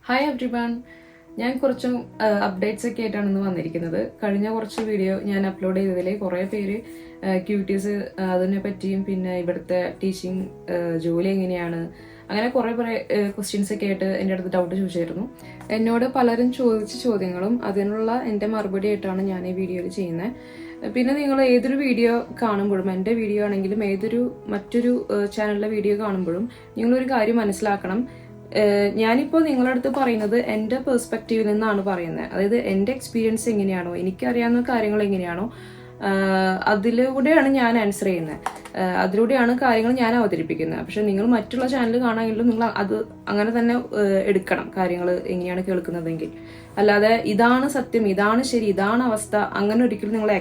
Hi everyone, ഞാൻ കുറച്ച് updates ഒക്കെ ആയിട്ടാണ് ഇന്ന് വന്നിരിക്കുന്നത്. കഴിഞ്ഞ കുറച്ച് വീഡിയോ ഞാൻ അപ്ലോഡ് ചെയ്തതിൽ കുറേ പേര് ക്യൂട്ടീസ് അതിനെ പറ്റിയും പിന്നെ ഇവിടുത്തെ ടീച്ചിങ് ജോലി എങ്ങനെയാണ് അങ്ങനെ കുറേ ക്വസ്റ്റ്യൻസ് ഒക്കെ ആയിട്ട് എൻ്റെ അടുത്ത് ഡൗട്ട് ചോദിച്ചായിരുന്നു. എന്നോട് പലരും ചോദിച്ച ചോദ്യങ്ങളും അതിനുള്ള എൻ്റെ മറുപടി ആയിട്ടാണ് ഞാൻ ഈ വീഡിയോയിൽ ചെയ്യുന്നത്. പിന്നെ നിങ്ങൾ ഏതൊരു വീഡിയോ കാണുമ്പോഴും, എൻ്റെ വീഡിയോ ആണെങ്കിലും മറ്റൊരു ചാനലിലെ വീഡിയോ കാണുമ്പോഴും നിങ്ങളൊരു കാര്യം മനസ്സിലാക്കണം. ഞാനിപ്പോൾ നിങ്ങളുടെ അടുത്ത് പറയുന്നത് എൻ്റെ പെർസ്പെക്റ്റീവിൽ നിന്നാണ് പറയുന്നത്. അതായത് എൻ്റെ എക്സ്പീരിയൻസ് എങ്ങനെയാണോ, എനിക്കറിയാവുന്ന കാര്യങ്ങൾ എങ്ങനെയാണോ അതിലൂടെയാണ് ഞാൻ ആൻസർ ചെയ്യുന്നത്, അതിലൂടെയാണ് കാര്യങ്ങൾ ഞാൻ അവതരിപ്പിക്കുന്നത്. പക്ഷെ നിങ്ങൾ മറ്റുള്ള ചാനൽ കാണാമെങ്കിലും നിങ്ങൾ അത് അങ്ങനെ തന്നെ എടുക്കണം, കാര്യങ്ങൾ എങ്ങനെയാണ് കേൾക്കുന്നതെങ്കിൽ. അല്ലാതെ ഇതാണ് സത്യം, ഇതാണ് ശരി, ഇതാണ് അവസ്ഥ, അങ്ങനെ ഒരിക്കലും നിങ്ങൾ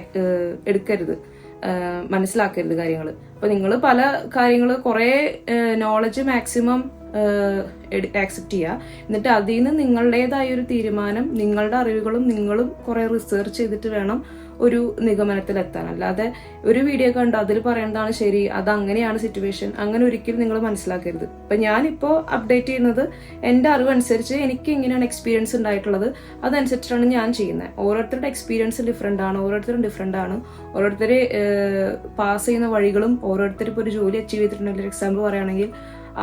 എടുക്കരുത്, മനസ്സിലാക്കരുത് കാര്യങ്ങൾ. അപ്പൊ നിങ്ങൾ പല കാര്യങ്ങൾ കുറേ നോളജ് മാക്സിമം ആക്സെപ്റ്റ് ചെയ്യുക, എന്നിട്ട് അതിൽ നിന്ന് നിങ്ങളുടേതായ ഒരു തീരുമാനം, നിങ്ങളുടെ അറിവുകളും നിങ്ങളും കുറെ റിസർച്ച് ചെയ്തിട്ട് വേണം ഒരു നിഗമനത്തിലെത്താൻ. അല്ലാതെ ഒരു വീഡിയോ കണ്ട് അതിൽ പറയുന്നതാണ് ശരി, അത് അങ്ങനെയാണ് സിറ്റുവേഷൻ, അങ്ങനെ ഒരിക്കലും നിങ്ങൾ മനസ്സിലാക്കരുത്. ഇപ്പൊ ഞാനിപ്പോൾ അപ്ഡേറ്റ് ചെയ്യുന്നത് എൻ്റെ അറിവനുസരിച്ച് എനിക്ക് എങ്ങനെയാണ് എക്സ്പീരിയൻസ് ഉണ്ടായിട്ടുള്ളത് അതനുസരിച്ചിട്ടാണ് ഞാൻ ചെയ്യുന്നത്. ഓരോരുത്തരുടെ എക്സ്പീരിയൻസ് ഡിഫറെൻ്റ് ആണ്, ഓരോരുത്തരും ഡിഫറെൻ്റ് ആണ്. ഓരോരുത്തർ പാസ് ചെയ്യുന്ന വഴികളും, ഓരോരുത്തർ ഇപ്പോൾ ഒരു ജോലി അച്ചീവ് ചെയ്തിട്ടുണ്ടെങ്കിൽ എക്സാമ്പിൾ പറയുകയാണെങ്കിൽ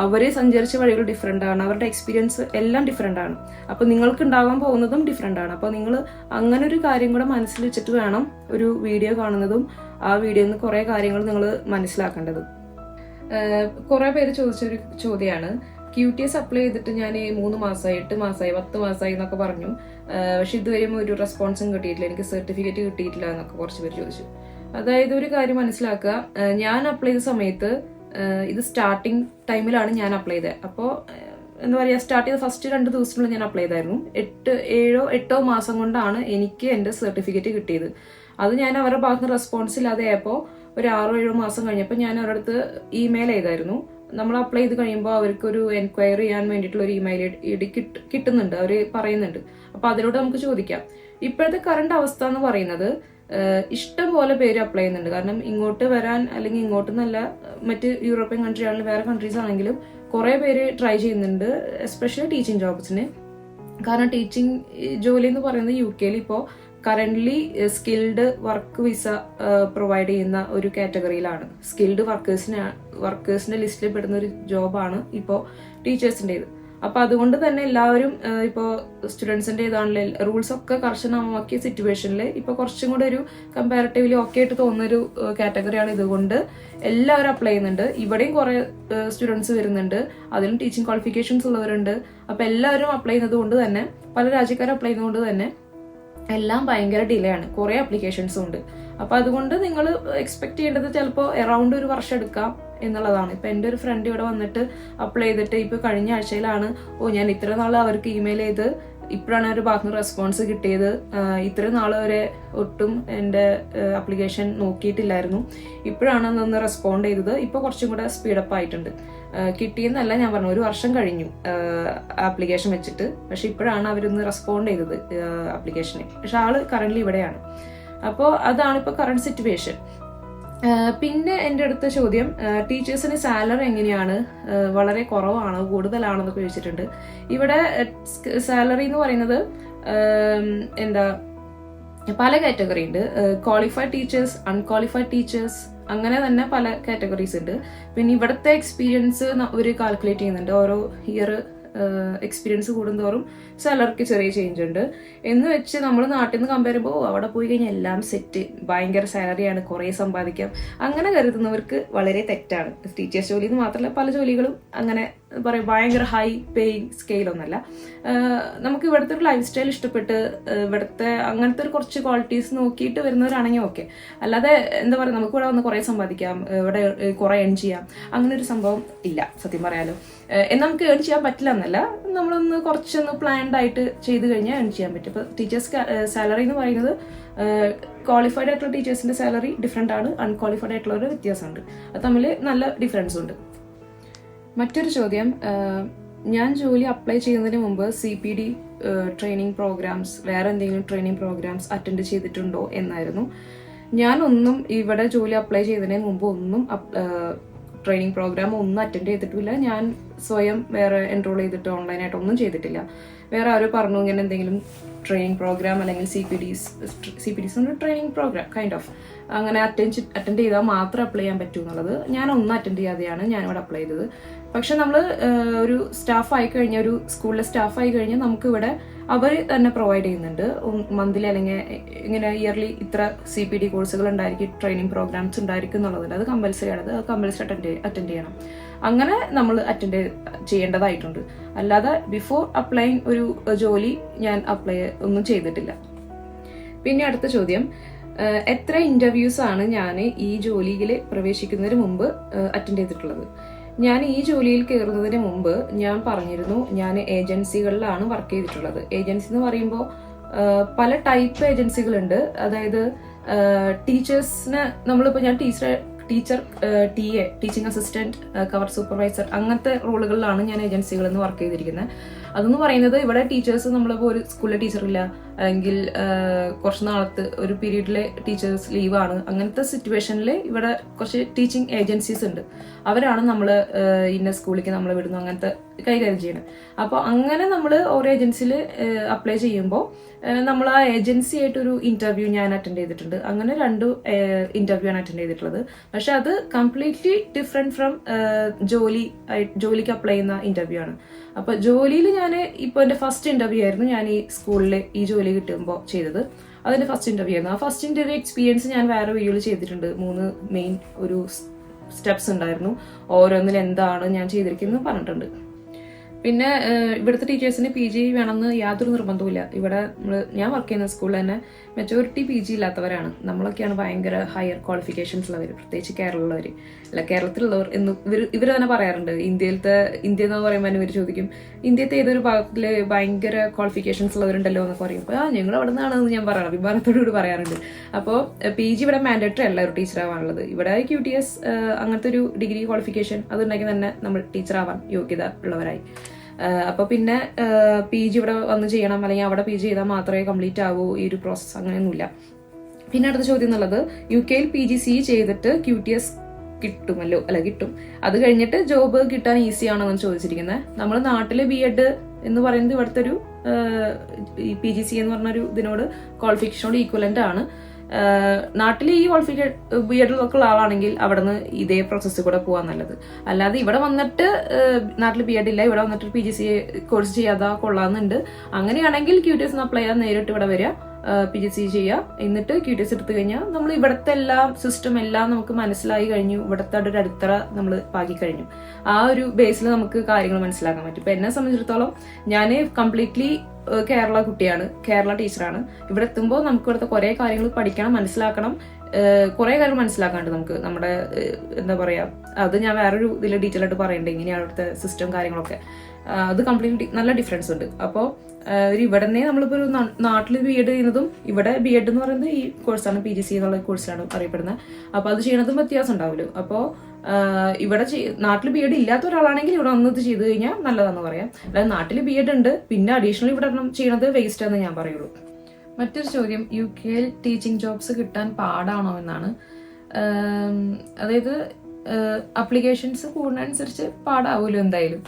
അവരെ സഞ്ചരിച്ച വഴികൾ ഡിഫറെൻ്റ് ആണ്, അവരുടെ എക്സ്പീരിയൻസ് എല്ലാം ഡിഫറെൻ്റ് ആണ്. അപ്പോൾ നിങ്ങൾക്ക് ഉണ്ടാകാൻ പോകുന്നതും ഡിഫറെൻ്റ് ആണ്. അപ്പോൾ നിങ്ങൾ അങ്ങനെ ഒരു കാര്യം കൂടെ മനസ്സിൽ വെച്ചിട്ട് വേണം ഒരു വീഡിയോ കാണുന്നതും ആ വീഡിയോയിൽ നിന്ന് കുറേ കാര്യങ്ങൾ നിങ്ങൾ മനസ്സിലാക്കേണ്ടത്. കുറേ പേര് ചോദിച്ചൊരു ചോദ്യമാണ്, QTS അപ്ലൈ ചെയ്തിട്ട് ഞാൻ 3 മാസമായി, 8 മാസമായി, 10 മാസമായി എന്നൊക്കെ പറഞ്ഞു, പക്ഷെ ഇതുവരെയും ഒരു റെസ്പോൺസും കിട്ടിയിട്ടില്ല, എനിക്ക് സർട്ടിഫിക്കറ്റ് കിട്ടിയിട്ടില്ല എന്നൊക്കെ കുറച്ച് പേര് ചോദിച്ചു. അതായത് ഒരു കാര്യം മനസ്സിലാക്കുക, ഞാൻ അപ്ലൈ ചെയ്ത സമയത്ത് ഇത് സ്റ്റാർട്ടിങ് ടൈമിലാണ് ഞാൻ അപ്ലൈ ചെയ്തത്. അപ്പോൾ എന്താ പറയുക, സ്റ്റാർട്ട് ചെയ്ത ഫസ്റ്റ് 2 ദിവസത്തിനുള്ളിൽ ഞാൻ അപ്ലൈ ചെയ്തായിരുന്നു. 7-8 മാസം കൊണ്ടാണ് എനിക്ക് എൻ്റെ സർട്ടിഫിക്കറ്റ് കിട്ടിയത്. അത് ഞാൻ അവരുടെ ഭാഗത്ത് നിന്ന് റെസ്പോൺസ് ഇല്ലാതെ ആയപ്പോൾ ഒരു 6-7 മാസം കഴിഞ്ഞപ്പോൾ ഞാൻ അവരുടെ അടുത്ത് ഇമെയിൽ ചെയ്തായിരുന്നു. നമ്മൾ അപ്ലൈ ചെയ്ത് കഴിയുമ്പോൾ അവർക്കൊരു എൻക്വയറി ചെയ്യാൻ വേണ്ടിയിട്ടുള്ള ഒരു ഇമെയിൽ ഐഡി കിട്ടുന്നുണ്ട്, അവർ പറയുന്നുണ്ട്. അപ്പോൾ അതിലൂടെ നമുക്ക് ചോദിക്കാം. ഇപ്പോഴത്തെ കറണ്ട് അവസ്ഥ എന്ന് പറയുന്നത് ഇഷ്ടം പോലെ പേര് അപ്ലൈ ചെയ്യുന്നുണ്ട്. കാരണം ഇങ്ങോട്ട് വരാൻ, അല്ലെങ്കിൽ ഇങ്ങോട്ട് നല്ല മറ്റ് യൂറോപ്യൻ കൺട്രി ആണെങ്കിലും വേറെ കൺട്രീസ് ആണെങ്കിലും കുറേ പേര് ട്രൈ ചെയ്യുന്നുണ്ട്, എസ്പെഷ്യലി ടീച്ചിങ് ജോബ്സിന്. കാരണം ടീച്ചിങ് ജോലി എന്ന് പറയുന്നത് UK ഇപ്പോൾ currently skilled work visa provide ചെയ്യുന്ന ഒരു കാറ്റഗറിയിലാണ്. സ്കിൽഡ് വർക്കേഴ്സിന്റെ ലിസ്റ്റിൽ പെടുന്ന ഒരു ജോബാണ് ഇപ്പോൾ ടീച്ചേഴ്സിൻ്റെത്. അപ്പൊ അതുകൊണ്ട് തന്നെ എല്ലാവരും ഇപ്പോൾ സ്റ്റുഡൻസിന്റെ ഇതാണല്ലോ റൂൾസ് ഒക്കെ കർശനമാക്കിയ സിറ്റുവേഷനിൽ ഇപ്പൊ കുറച്ചും കൂടെ ഒരു കമ്പാരിറ്റീവ്ലി ഓക്കെ ആയിട്ട് തോന്നുന്നൊരു കാറ്റഗറിയാണ്. ഇതുകൊണ്ട് എല്ലാവരും അപ്ലൈ ചെയ്യുന്നുണ്ട്. ഇവിടെയും കുറെ സ്റ്റുഡൻസ് വരുന്നുണ്ട്, അതിലും ടീച്ചിങ് ക്വാളിഫിക്കേഷൻസ് ഉള്ളവരുണ്ട്. അപ്പൊ എല്ലാവരും അപ്ലൈ ചെയ്യുന്നത് കൊണ്ട് തന്നെ, പല രാജ്യക്കാരും അപ്ലൈ ചെയ്യുന്നത് കൊണ്ട് തന്നെ എല്ലാം ഭയങ്കര ഡിലേ ആണ്, കുറെ ആപ്ലിക്കേഷൻസും ഉണ്ട്. അപ്പൊ അതുകൊണ്ട് നിങ്ങൾ എക്സ്പെക്ട് ചെയ്യേണ്ടത് ചിലപ്പോൾ അറൗണ്ട് 1 വർഷം എടുക്കാം എന്നുള്ളതാണ്. ഇപ്പൊ എൻ്റെ ഒരു ഫ്രണ്ട് ഇവിടെ വന്നിട്ട് അപ്ലൈ ചെയ്തിട്ട് ഇപ്പൊ കഴിഞ്ഞ ആഴ്ചയിലാണ് ഞാൻ ഇത്ര നാൾ അവർക്ക് ഇമെയിൽ ചെയ്ത് ഇപ്പോഴാണ് ഒരു ഭാഗത്ത് നിന്ന് റെസ്പോൺസ് കിട്ടിയത്, ഇത്ര നാൾ വരെ ഒട്ടും എൻ്റെ ആപ്ലിക്കേഷൻ നോക്കിയിട്ടില്ലായിരുന്നു, ഇപ്പോഴാണ് അതൊന്ന് റെസ്പോണ്ട് ചെയ്തത്, ഇപ്പൊ കുറച്ചും കൂടെ സ്പീഡപ്പ് ആയിട്ടുണ്ട്. കിട്ടിയെന്നല്ല ഞാൻ പറഞ്ഞു, 1 വർഷം കഴിഞ്ഞു ആപ്ലിക്കേഷൻ വെച്ചിട്ട്, പക്ഷെ ഇപ്പോഴാണ് അവരൊന്ന് റെസ്പോണ്ട് ചെയ്തത് ആപ്ലിക്കേഷന്. പക്ഷെ ആള് കറന്റ് ഇവിടെയാണ്. അപ്പോൾ അതാണ് ഇപ്പൊ കറന്റ് സിറ്റുവേഷൻ. പിന്നെ എൻ്റെ അടുത്ത ചോദ്യം, ടീച്ചേഴ്സിന് സാലറി എങ്ങനെയാണ്, വളരെ കുറവാണോ കൂടുതലാണോ എന്നൊക്കെ ചോദിച്ചിട്ടുണ്ട്. ഇവിടെ സാലറി എന്ന് പറയുന്നത് എന്താ പല കാറ്റഗറി ഉണ്ട്. ക്വാളിഫൈഡ് ടീച്ചേഴ്സ്, അൺക്വാളിഫൈഡ് ടീച്ചേഴ്സ്, അങ്ങനെ തന്നെ പല കാറ്റഗറീസ് ഉണ്ട്. പിന്നെ ഇവിടുത്തെ എക്സ്പീരിയൻസ് ഒരു കാൽക്കുലേറ്റ് ചെയ്യുന്നുണ്ട്. ഓരോ ഇയർ എക്സ്പീരിയൻസ് കൂടുന്തോറും സാലറിക്ക് ചെറിയ ചേഞ്ച് ഉണ്ട്. എന്ന് വെച്ച് നമ്മൾ നാട്ടിൽ നിന്ന് കമ്പയർ ചെയ്യുമ്പോൾ അവിടെ പോയി കഴിഞ്ഞാൽ എല്ലാം സെറ്റ്, ഭയങ്കര സാലറിയാണ്, കുറേ സമ്പാദിക്കാം, അങ്ങനെ കരുതുന്നവർക്ക് വളരെ തെറ്റാണ്. ടീച്ചേഴ്സ് ജോലി എന്ന് മാത്രമല്ല പല ജോലികളും അങ്ങനെ പറയും ഭയങ്കര ഹൈ പേയിങ് സ്കെയിലൊന്നല്ല. നമുക്ക് ഇവിടുത്തെ ഒരു ലൈഫ് സ്റ്റൈൽ ഇഷ്ടപ്പെട്ട് ഇവിടുത്തെ അങ്ങനത്തെ ഒരു കുറച്ച് ക്വാളിറ്റീസ് നോക്കിയിട്ട് വരുന്നവരാണെങ്കിൽ ഓക്കെ. അല്ലാതെ എന്താ പറയുക, നമുക്ക് ഇവിടെ വന്ന് കുറേ സമ്പാദിക്കാം, ഇവിടെ കുറേ ഏൺ ചെയ്യാം, അങ്ങനെ ഒരു സംഭവം ഇല്ല സത്യം പറയാലോ. നമുക്ക് ഏൺ ചെയ്യാൻ പറ്റില്ല എന്നല്ല, നമ്മളൊന്ന് കുറച്ചൊന്ന് പ്ലാൻഡ് ആയിട്ട് ചെയ്ത് കഴിഞ്ഞാൽ ഏൺ ചെയ്യാൻ പറ്റും. ഇപ്പോൾ ടീച്ചേഴ്സ് സാലറി എന്ന് പറയുന്നത് ക്വാളിഫൈഡ് ആയിട്ടുള്ള ടീച്ചേഴ്സിന്റെ സാലറി ഡിഫറെൻ്റ് ആണ്, അൺക്വാളിഫൈഡ് ആയിട്ടുള്ള വ്യത്യാസമുണ്ട്. അത് തമ്മിൽ നല്ല ഡിഫറൻസ് ഉണ്ട്. മറ്റൊരു ചോദ്യം, ഞാൻ ജോലി അപ്ലൈ ചെയ്യുന്നതിന് മുമ്പ് CPD ട്രെയിനിങ് പ്രോഗ്രാംസ്, വേറെ എന്തെങ്കിലും ട്രെയിനിങ് പ്രോഗ്രാംസ് അറ്റൻഡ് ചെയ്തിട്ടുണ്ടോ എന്നായിരുന്നു. ഞാനൊന്നും ഇവിടെ ജോലി അപ്ലൈ ചെയ്തതിന് മുമ്പ് ഒന്നും ട്രെയിനിങ് പ്രോഗ്രാം ഒന്നും അറ്റൻഡ് ചെയ്തിട്ടില്ല. ഞാൻ സ്വയം വേറെ എൻറോൾ ചെയ്തിട്ട് ഓൺലൈനായിട്ട് ഒന്നും ചെയ്തിട്ടില്ല. വേറെ ആരോ പറഞ്ഞു ഇങ്ങനെ എന്തെങ്കിലും ട്രെയിനിങ് പ്രോഗ്രാം അല്ലെങ്കിൽ CPDs training program kind of അങ്ങനെ അറ്റൻഡ് ചെയ്താൽ മാത്രം അപ്ലൈ ചെയ്യാൻ പറ്റൂ എന്നുള്ളത്. ഞാൻ ഒന്നും അറ്റൻഡ് ചെയ്യാതെയാണ് ഞാനിവിടെ അപ്ലൈ ചെയ്തത്. പക്ഷെ നമ്മൾ ഒരു സ്റ്റാഫ് ആയി കഴിഞ്ഞാൽ, ഒരു സ്കൂളിലെ സ്റ്റാഫ് ആയി കഴിഞ്ഞാൽ നമുക്ക് ഇവിടെ അവർ തന്നെ പ്രൊവൈഡ് ചെയ്യുന്നുണ്ട്. മന്ത്ലി അല്ലെങ്കിൽ ഇങ്ങനെ ഇയർലി ഇത്ര CPD കോഴ്സുകൾ ഉണ്ടായിരിക്കും, ട്രെയിനിങ് പ്രോഗ്രാംസ് ഉണ്ടായിരിക്കും എന്നുള്ളതുണ്ട്. അത് കമ്പൽസറി ആണ്, അത് കമ്പൽസറി അറ്റൻഡ് ചെയ്യണം. അങ്ങനെ നമ്മൾ അറ്റൻഡ് ചെയ്യേണ്ടതായിട്ടുണ്ട്. അല്ലാതെ ബിഫോർ അപ്ലൈയിങ് ഒരു ജോലി ഞാൻ ഒന്നും ചെയ്തിട്ടില്ല. പിന്നെ അടുത്ത ചോദ്യം, എത്ര ഇന്റർവ്യൂസ് ആണ് ഞാൻ ഈ ജോലിയിൽ പ്രവേശിക്കുന്നതിന് മുമ്പ് അറ്റൻഡ് ചെയ്തിട്ടുള്ളത്? ഞാൻ ഈ ജോലിയിൽ കയറുന്നതിന് മുമ്പ് ഞാൻ പറഞ്ഞിരുന്നു, ഞാൻ ഏജൻസികളിലാണ് വർക്ക് ചെയ്തിട്ടുള്ളത്. ഏജൻസി എന്ന് പറയുമ്പോൾ പല ടൈപ്പ് ഏജൻസികളുണ്ട്. അതായത് ടീച്ചേഴ്സിന് നമ്മളിപ്പോൾ ഞാൻ TA teaching assistant, cover supervisor അങ്ങനത്തെ റോളുകളിലാണ് ഞാൻ ഏജൻസികളിൽ നിന്ന് വർക്ക് ചെയ്തിരിക്കുന്നത്. അതെന്ന് പറയുന്നത് ഇവിടെ ടീച്ചേഴ്സ്, നമ്മളിപ്പോൾ ഒരു സ്കൂളിലെ ടീച്ചറില്ല, അല്ലെങ്കിൽ കുറച്ച് നാളത്തെ ഒരു പീരീഡിലെ ടീച്ചേഴ്സ് ലീവാണ്, അങ്ങനത്തെ സിറ്റുവേഷനിൽ ഇവിടെ കുറച്ച് ടീച്ചിങ് ഏജൻസീസ് ഉണ്ട്. അവരാണ് നമ്മൾ ഇന്ന സ്കൂളിലേക്ക് നമ്മൾ വിടുന്നു, അങ്ങനത്തെ കൈകാര്യം ചെയ്യണം. അപ്പോൾ അങ്ങനെ നമ്മൾ ഓരോ ഏജൻസിയിൽ അപ്ലൈ ചെയ്യുമ്പോൾ നമ്മൾ ആ ഏജൻസി ആയിട്ടൊരു ഇന്റർവ്യൂ ഞാൻ അറ്റൻഡ് ചെയ്തിട്ടുണ്ട്. അങ്ങനെ 2 ഇന്റർവ്യൂ ആണ് അറ്റൻഡ് ചെയ്തിട്ടുള്ളത്. പക്ഷെ അത് കംപ്ലീറ്റ്ലി ഡിഫറെന്റ് ഫ്രം ജോലിക്ക് അപ്ലൈ ചെയ്യുന്ന ഇന്റർവ്യൂ ആണ്. അപ്പൊ ജോലിയിൽ ഞാൻ ഇപ്പോൾ എൻ്റെ ഫസ്റ്റ് ഇന്റർവ്യൂ ആയിരുന്നു ഞാൻ ഈ സ്കൂളിൽ ഈ ജോലി കിട്ടുമ്പോൾ ചെയ്തത്. അതിന്റെ ഫസ്റ്റ് ഇന്റർവ്യൂ ആയിരുന്നു. ആ ഫസ്റ്റ് ഇന്റർവ്യൂ എക്സ്പീരിയൻസ് ഞാൻ വേറെ വീഡിയോയിൽ ചെയ്തിട്ടുണ്ട്. 3 മെയിൻ ഒരു സ്റ്റെപ്സ് ഉണ്ടായിരുന്നു. ഓരോന്നിൽ എന്താണ് ഞാൻ ചെയ്തിരിക്കുന്നത് പറഞ്ഞിട്ടുണ്ട്. പിന്നെ ഇവിടുത്തെ ടീച്ചേഴ്സിന് PG വേണമെന്ന് യാതൊരു നിർബന്ധവുമില്ല. ഇവിടെ ഞാൻ വർക്ക് ചെയ്യുന്ന സ്കൂളിൽ തന്നെ മെജോറിറ്റി PG ഇല്ലാത്തവരാണ്. നമ്മളൊക്കെയാണ് ഭയങ്കര ഹയർ ക്വാളിഫിക്കേഷൻസ് ഉള്ളവർ, പ്രത്യേകിച്ച് കേരളമുള്ളവർ. അല്ല, കേരളത്തിലുള്ളവർ എന്ന് ഇവർ തന്നെ പറയാറുണ്ട്. ഇന്ത്യ എന്ന് പറയുമ്പോൾ ഇവർ ചോദിക്കും, ഇന്ത്യത്തെ ഏതൊരു ഭാഗത്തിൽ ഭയങ്കര ക്വാളിഫിക്കേഷൻസ് ഉള്ളവരുണ്ടല്ലോ എന്നൊക്കെ പറയും. അപ്പോൾ ഞങ്ങൾ അവിടെ നിന്നാണെന്ന് ഞാൻ പറയാം, അഭിമാനത്തോടുകൂടി പറയാറുണ്ട്. അപ്പോൾ PG ഇവിടെ മാൻഡേറ്ററി അല്ല ഒരു ടീച്ചറാവാനുള്ളത്. ഇവിടെ QTS അങ്ങനത്തെ ഒരു ഡിഗ്രി ക്വാളിഫിക്കേഷൻ അതുണ്ടെങ്കിൽ തന്നെ നമ്മൾ ടീച്ചറാവാൻ യോഗ്യത ഉള്ളവരായി. അപ്പൊ പിന്നെ PG ഇവിടെ വന്ന് ചെയ്യണം, അല്ലെങ്കിൽ അവിടെ PG ചെയ്താൽ മാത്രമേ കംപ്ലീറ്റ് ആവൂ ഈ ഒരു പ്രോസസ്സ്, അങ്ങനെയൊന്നുമില്ല. പിന്നെ അടുത്ത ചോദ്യം എന്നുള്ളത്, UK PGC ചെയ്തിട്ട് QTS കിട്ടുമല്ലോ, അല്ല കിട്ടും, അത് കഴിഞ്ഞിട്ട് ജോബ് കിട്ടാൻ ഈസി ആണോ എന്ന് ചോദിച്ചിരിക്കുന്നത്. നമ്മൾ നാട്ടില് B.Ed എന്ന് പറയുന്നത് ഇവിടുത്തെ ഒരു PGC എന്ന് പറഞ്ഞൊരു ഇതിനോട് ക്വാളിഫിക്കേഷനോട് ഈക്വലന്റ് ആണ്. നാട്ടിൽ ഈ B.Ed ഉള്ള ആളാണെങ്കിൽ അവിടെ നിന്ന് ഇതേ പ്രോസസ്സ് കൂടെ പോകാൻ നല്ലത്. അല്ലാതെ ഇവിടെ വന്നിട്ട് നാട്ടിൽ B.Ed ഇല്ല, ഇവിടെ വന്നിട്ട് PGC കോഴ്സ് ചെയ്യാതെ കൊള്ളാമെന്നുണ്ട്. അങ്ങനെയാണെങ്കിൽ QTS അപ്ലൈ ചെയ്യാൻ നേരിട്ട് ഇവിടെ വരിക, PGC ചെയ്യുക, എന്നിട്ട് QTS എടുത്തു കഴിഞ്ഞാൽ നമ്മൾ ഇവിടുത്തെ സിസ്റ്റം എല്ലാം നമുക്ക് മനസ്സിലായി കഴിഞ്ഞു, ഇവിടുത്തെ ഒരു അടിത്തറ നമ്മൾ പാകി കഴിഞ്ഞു. ആ ഒരു ബേസിൽ നമുക്ക് കാര്യങ്ങൾ മനസ്സിലാക്കാൻ പറ്റും. ഇപ്പൊ എന്നെ സംബന്ധിച്ചിടത്തോളം ഞാൻ കംപ്ലീറ്റ്ലി കേരള കുട്ടിയാണ്, കേരള ടീച്ചറാണ്. ഇവിടെ എത്തുമ്പോൾ നമുക്ക് ഇവിടുത്തെ കുറെ കാര്യങ്ങൾ പഠിക്കണം, മനസ്സിലാക്കണം. കുറെ കാര്യങ്ങൾ മനസ്സിലാക്കാണ്ട് നമുക്ക് നമ്മുടെ എന്താ പറയാ, അത് ഞാൻ വേറൊരു ഇതിൽ ഡീറ്റെയിൽ ആയിട്ട് പറയണ്ടേ, ഇങ്ങനെയാണ് അവിടുത്തെ സിസ്റ്റം കാര്യങ്ങളൊക്കെ. അത് കംപ്ലീറ്റ്ലി നല്ല ഡിഫറൻസ് ഉണ്ട്. അപ്പോൾ ഇവിടെ തന്നെ നമ്മളിപ്പോൾ ഒരു നാട്ടിൽ B.Ed ചെയ്യുന്നതും ഇവിടെ B.Ed എന്ന് പറയുന്നത് ഈ കോഴ്സാണ്, PGC എന്നുള്ള കോഴ്സാണ് അറിയപ്പെടുന്നത്. അപ്പോൾ അത് ചെയ്യണതും വ്യത്യാസം ഉണ്ടാവുമല്ലോ. അപ്പോൾ ഇവിടെ നാട്ടിൽ B.Ed ഇല്ലാത്ത ഒരാളാണെങ്കിൽ ഇവിടെ വന്നത് ചെയ്ത് കഴിഞ്ഞാൽ നല്ലതാണെന്ന് പറയാം. അതായത് നാട്ടിൽ B.Ed ഉണ്ട്, പിന്നെ അഡീഷണൽ ഇവിടെ ചെയ്യണത് വേസ്റ്റ് എന്ന് ഞാൻ പറയുള്ളൂ. മറ്റൊരു ചോദ്യം, UK ടീച്ചിങ് ജോബ്സ് കിട്ടാൻ പാടാണോ എന്നാണ്. അതായത് അപ്ലിക്കേഷൻസ് കൂടുന്നതനുസരിച്ച് പാടാവുമല്ലോ എന്തായാലും.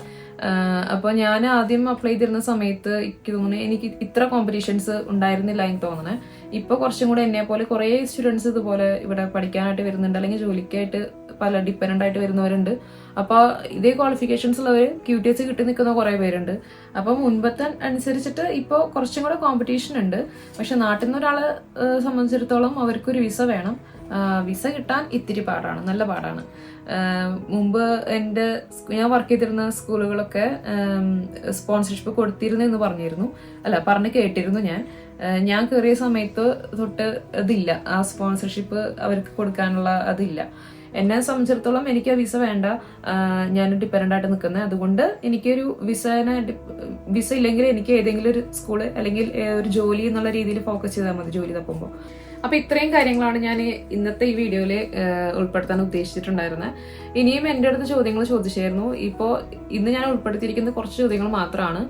അപ്പോൾ ഞാൻ ആദ്യം അപ്ലൈ ചെയ്തിരുന്ന സമയത്ത് എനിക്ക് തോന്നുന്നു എനിക്ക് ഇത്ര കോമ്പറ്റീഷൻസ് ഉണ്ടായിരുന്നില്ല എന്ന് തോന്നുന്നത്. ഇപ്പോൾ കുറച്ചും കൂടെ എന്നെ പോലെ കുറേ സ്റ്റുഡൻസ് ഇതുപോലെ ഇവിടെ പഠിക്കാനായിട്ട് വരുന്നുണ്ട്, അല്ലെങ്കിൽ ജോലിക്കായിട്ട് പല ഡിപ്പെൻഡൻ്റ് ആയിട്ട് വരുന്നവരുണ്ട്. അപ്പോൾ ഇതേ ക്വാളിഫിക്കേഷൻസ് ഉള്ളവർ QTS കിട്ടി നിൽക്കുന്ന കുറേ പേരുണ്ട്. അപ്പോൾ മുൻപത്തെ അനുസരിച്ചിട്ട് ഇപ്പോൾ കുറച്ചും കൂടെ കോമ്പറ്റീഷൻ ഉണ്ട്. പക്ഷെ നാട്ടിൽ നിന്ന് ഒരാളെ സംബന്ധിച്ചിടത്തോളം അവർക്കൊരു വിസ വേണം. വിസ കിട്ടാൻ ഇത്തിരി പാടാണ്, നല്ല പാടാണ്. മുമ്പ് ഞാൻ വർക്ക് ചെയ്തിരുന്ന സ്കൂളുകളൊക്കെ സ്പോൺസർഷിപ്പ് കൊടുത്തിരുന്നു എന്ന് പറഞ്ഞു കേട്ടിരുന്നു. ഞാൻ കയറിയ സമയത്ത് തൊട്ട് അതില്ല, ആ സ്പോൺസർഷിപ്പ് അവർക്ക് കൊടുക്കാനുള്ള അതില്ല. എന്നെ സംബന്ധിച്ചിടത്തോളം എനിക്ക് ആ വിസ വേണ്ട, ഞാൻ ഡിപ്പെൻഡൻ്റ് ആയിട്ട് നിൽക്കുന്നത്. അതുകൊണ്ട് എനിക്കൊരു വിസ ഇല്ലെങ്കിൽ എനിക്ക് ഏതെങ്കിലും ഒരു സ്കൂള് അല്ലെങ്കിൽ ഒരു ജോലി എന്നുള്ള രീതിയിൽ ഫോക്കസ് ചെയ്താൽ മതി ജോലി തപ്പുമ്പോൾ. അപ്പൊ ഇത്രയും കാര്യങ്ങളാണ് ഞാൻ ഇന്നത്തെ ഈ വീഡിയോയിൽ ഉൾപ്പെടുത്താൻ ഉദ്ദേശിച്ചിട്ടുണ്ടായിരുന്നത്. ഇനിയും എൻ്റെ അടുത്ത് ചോദ്യങ്ങൾ ചോദിച്ചായിരുന്നു. ഇപ്പോൾ ഇന്ന് ഞാൻ ഉൾപ്പെടുത്തിയിരിക്കുന്ന കുറച്ച് ചോദ്യങ്ങൾ മാത്രമാണ്.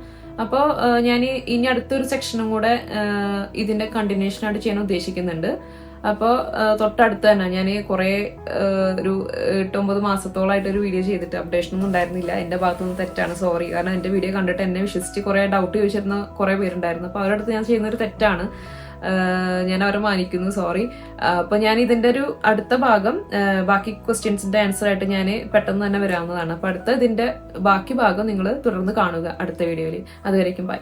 അപ്പോൾ ഞാൻ ഇനി അടുത്തൊരു സെക്ഷനും കൂടെ ഇതിന്റെ കണ്ടിന്യൂഷൻ ആയിട്ട് ചെയ്യാൻ ഉദ്ദേശിക്കുന്നുണ്ട്. അപ്പോൾ തൊട്ടടുത്ത് തന്നെ ഞാൻ കുറേ ഒരു 8-9 മാസത്തോളമായിട്ട് ഒരു വീഡിയോ ചെയ്തിട്ട് അപ്ഡേഷൻ ഒന്നും ഉണ്ടായിരുന്നില്ല. എൻ്റെ ഭാഗത്തുനിന്ന് തെറ്റാണ്, സോറി. കാരണം എൻ്റെ വീഡിയോ കണ്ടിട്ട് എന്നെ വിശ്വസിച്ച് കുറേ ഡൗട്ട് ചോദിച്ചിരുന്ന കുറേ പേരുണ്ടായിരുന്നു. അപ്പോൾ അവരുടെ അടുത്ത് ഞാൻ ചെയ്യുന്നൊരു തെറ്റാണ്, ഞാൻ അവരെ മാനിക്കുന്നു, സോറി. അപ്പൊ ഞാൻ ഇതിന്റെ ഒരു അടുത്ത ഭാഗം ബാക്കി ക്വസ്റ്റ്യൻസിന്റെ ആൻസർ ആയിട്ട് ഞാൻ പെട്ടെന്ന് തന്നെ വരാവുന്നതാണ്. അപ്പൊ ഇതിന്റെ ബാക്കി ഭാഗം നിങ്ങൾ തുടർന്ന് കാണുക അടുത്ത വീഡിയോയിൽ. അതുവരേക്കും ബൈ.